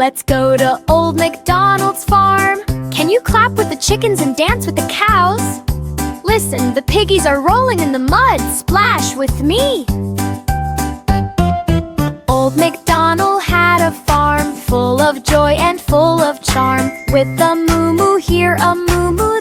Let's go to Old MacDonald's farm. Can you clap with the chickens and dance with the cows? Listen, the piggies are rolling in the mud. Splash with me. Old MacDonald had a farm full of joy and full of charm. With a moo-moo here, a moo-moo